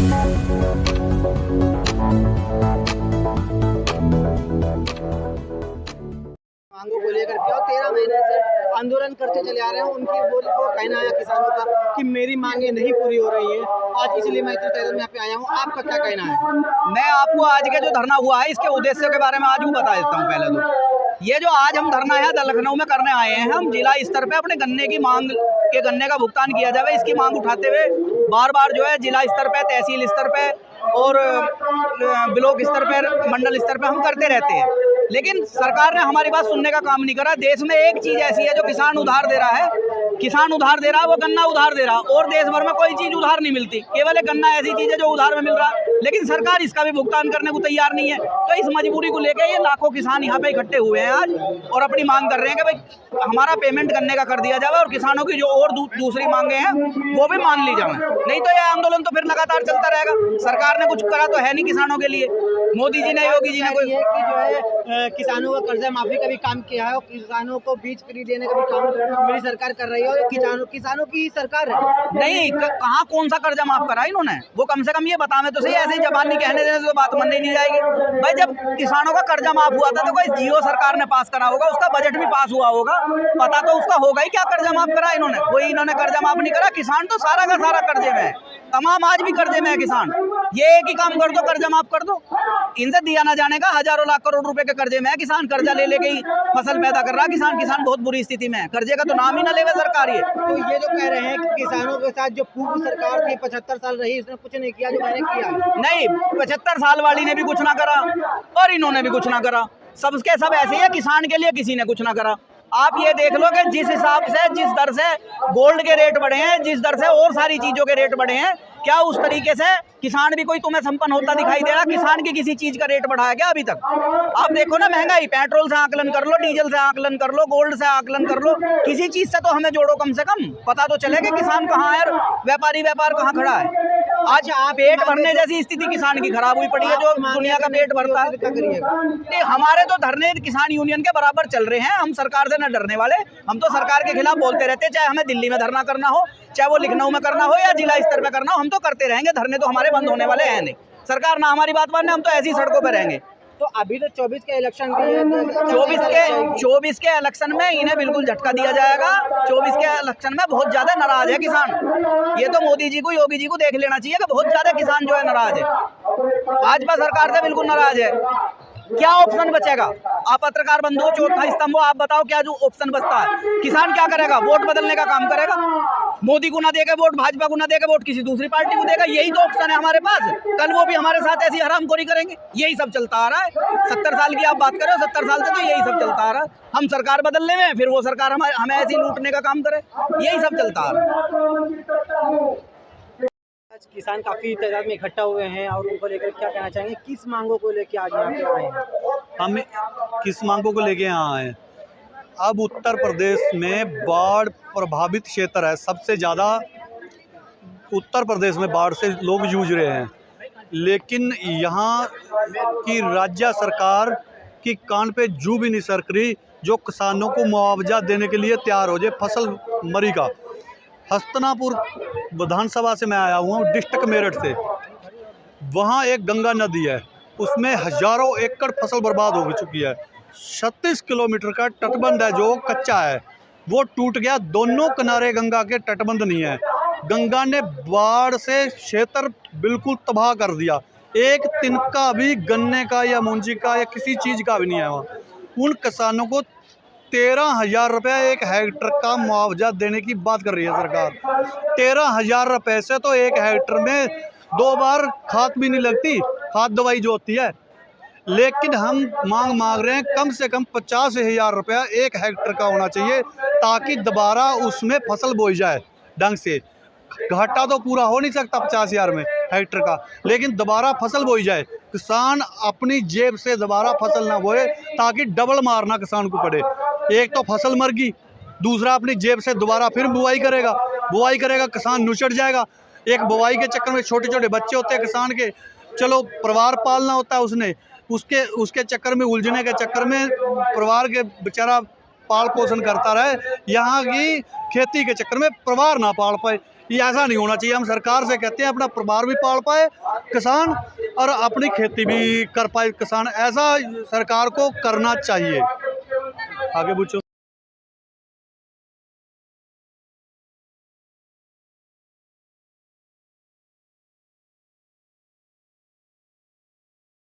मांगों को लेकर के और 13 महीने से आंदोलन करते चले आ रहे हैं। उनकी बोली को कहना है किसानों का कि मेरी मांगे नहीं पूरी हो रही है आज, इसलिए मैं इतनी तादाद में यहाँ पे आया हूँ। आपका क्या कहना है? मैं आपको आज के जो धरना हुआ है इसके उद्देश्य के बारे में आज भी बता देता हूँ। पहले तो ये जो आज हम धरना है लखनऊ में करने आए हैं, हम जिला स्तर पे अपने गन्ने की मांग के गन्ने का भुगतान किया जाए इसकी मांग उठाते हुए बार बार जो है जिला स्तर पे, तहसील स्तर पे और ब्लॉक स्तर पे, मंडल स्तर पे हम करते रहते हैं, लेकिन सरकार ने हमारी बात सुनने का काम नहीं करा। देश में एक चीज ऐसी है जो किसान उधार दे रहा है, किसान उधार दे रहा है, वो गन्ना उधार दे रहा है, और देश भर में कोई चीज उधार नहीं मिलती, केवल एक गन्ना ऐसी चीज है जो उधार में मिल रहा है, लेकिन सरकार इसका भी भुगतान करने को तैयार नहीं है। तो इस मजबूरी को लेकर ये लाखों किसान यहाँ पे इकट्ठे हुए हैं आज और अपनी मांग कर रहे हैं कि भाई हमारा पेमेंट गन्ने का कर दिया जाए और किसानों की जो और दूसरी मांगे हैं वो भी मान ली जाए, नहीं तो यह आंदोलन तो फिर लगातार चलता रहेगा। सरकार ने कुछ करा तो है नहीं किसानों के लिए, मोदी जी ने, योगी जी ने कोई कि जो है किसानों का कर्जा माफी का भी काम किया है और किसानों को बीज खरीद देने का भी काम मेरी सरकार कर रही है और किसानों की सरकार है नहीं। कहाँ कौन सा कर्जा माफ करा इन्होंने? वो कम से कम ये बतावे तो सही, ऐसे ही जबान नहीं कहने देने से तो बात माननी नहीं जाएगी। भाई जब किसानों का कर्जा माफ हुआ था तो कोई जियो सरकार ने पास करा होगा, उसका बजट भी पास हुआ होगा, पता तो उसका होगा ही क्या कर्जा माफ करा इन्होंने। कोई इन्होंने कर्जा माफ नहीं करा, किसान तो सारा का सारा कर्जे में है, तमाम आज भी कर्जे में है किसान। ये एक ही काम कर दो, कर्जा माफ कर दो, इनसे दिया ना जाने का हजारों लाख करोड़ रुपए के कर्जे में है किसान। कर्जा ले लेके ही फसल पैदा कर रहा है किसान बहुत बुरी स्थिति में है, कर्जे का तो नाम ही ना लेवे सरकार। ये तो ये जो कह रहे हैं कि किसानों के साथ जो पूर्व सरकार थी 75 साल रही, उसने कुछ नहीं किया जो मैंने किया नहीं, 75 साल वाली ने भी कुछ ना करा और इन्होंने भी कुछ ना करा, सबके सब ऐसे ही है, किसान के लिए किसी ने कुछ ना करा। आप ये देख लो कि जिस हिसाब से, जिस दर से गोल्ड के रेट बढ़े हैं, जिस दर से और सारी चीजों के रेट बढ़े हैं, क्या उस तरीके से किसान भी कोई तुम्हें संपन्न होता दिखाई दे रहा? किसान की किसी चीज का रेट बढ़ा है क्या अभी तक? आप देखो ना महंगाई, पेट्रोल से आकलन कर लो, डीजल से आकलन कर लो, गोल्ड से आकलन कर लो, किसी चीज से तो हमें जोड़ो, कम से कम पता तो चले कि किसान कहाँ है, व्यापारी व्यापार कहाँ खड़ा है। आज पेट भरने जैसी स्थिति किसान की खराब हुई पड़ी है, जो दुनिया का पेट भरता है। नहीं, हमारे तो धरने किसान यूनियन के बराबर चल रहे हैं, हम सरकार से न डरने वाले, हम तो सरकार के खिलाफ बोलते रहते हैं, चाहे हमें दिल्ली में धरना करना हो, चाहे वो लखनऊ में करना हो या जिला स्तर पे करना हो, हम तो करते रहेंगे। धरने तो हमारे बंद होने वाले हैं नहीं, सरकार ना हमारी बात माने, हम तो ऐसी सड़कों पर रहेंगे। तो अभी तो 24 के इलेक्शन भी है, 24 के इलेक्शन में इन्हें बिल्कुल झटका दिया जाएगा। 24 के इलेक्शन में बहुत ज्यादा नाराज है किसान, ये तो मोदी जी को, योगी जी को देख लेना चाहिए कि बहुत ज्यादा किसान जो है नाराज है, भाजपा सरकार से बिल्कुल नाराज है। क्या ऑप्शन बचेगा? आप पत्रकार बंधु, चौथा स्तंभ हो, आप बताओ क्या जो ऑप्शन बचता है? किसान क्या करेगा? वोट बदलने का काम करेगा, मोदी को ना देके वोट, भाजपा को ना देके वोट, किसी दूसरी पार्टी को देगा। यही तो ऑप्शन है हमारे पास, कल वो भी हमारे साथ ऐसी हरामखोरी करेंगे। यही सब चलता आ रहा है, 70 साल की आप बात करो, 70 साल से तो यही सब चलता आ रहा है। हम सरकार बदलने में, फिर वो सरकार हमें ऐसी लूटने का काम करे, यही सब चलता आ रहा है। आज किसान काफी तादाद में इकट्ठा हुए हैं और उनको लेकर क्या कहना चाहेंगे, किस मांगों को लेकर आज यहाँ पे आए हैं? हम किस मांगों को लेके यहाँ आए? अब उत्तर प्रदेश में बाढ़ प्रभावित क्षेत्र है, सबसे ज़्यादा उत्तर प्रदेश में बाढ़ से लोग जूझ रहे हैं, लेकिन यहाँ की राज्य सरकार की कान पे जू भी नहीं सरक रही जो किसानों को मुआवजा देने के लिए तैयार हो जाए। फसल मरी का हस्तिनापुर विधानसभा से मैं आया हुआ हूँ, डिस्ट्रिक्ट मेरठ से। वहाँ एक गंगा नदी है, उसमें हजारों एकड़ फसल बर्बाद हो चुकी है। 36 किलोमीटर का तटबंध है जो कच्चा है, वो टूट गया, दोनों किनारे गंगा के तटबंध नहीं है। गंगा ने बाढ़ से क्षेत्र बिल्कुल तबाह कर दिया, एक तिनका भी गन्ने का या मूंजी का या किसी चीज़ का भी नहीं है वहाँ। उन किसानों को 13,000 रुपये एक हेक्टर का मुआवजा देने की बात कर रही है सरकार। 13,000 रुपये से तो एक हेक्टर में 2 बार खाद भी नहीं लगती, खाद दवाई जो होती है। लेकिन हम मांग रहे हैं कम से कम 50,000 रुपया एक हेक्टर का होना चाहिए, ताकि दोबारा उसमें फसल बोई जाए ढंग से। घाटा तो पूरा हो नहीं सकता 50,000 में हेक्टर का, लेकिन दोबारा फसल बोई जाए, किसान अपनी जेब से दोबारा फसल ना बोए, ताकि डबल मारना किसान को पड़े। एक तो फसल मर गई, दूसरा अपनी जेब से दोबारा फिर बुआई करेगा, किसान नुचट जाएगा। एक बुआई के चक्कर में छोटे छोटे बच्चे होते हैं किसान के, चलो परिवार पालना होता है उसके चक्कर में, उलझने के चक्कर में परिवार के बेचारा पाल पोषण करता रहे, यहाँ की खेती के चक्कर में परिवार ना पाल पाए। ये ऐसा नहीं होना चाहिए। हम सरकार से कहते हैं अपना परिवार भी पाल पाए किसान और अपनी खेती भी कर पाए किसान, ऐसा सरकार को करना चाहिए। आगे पूछो।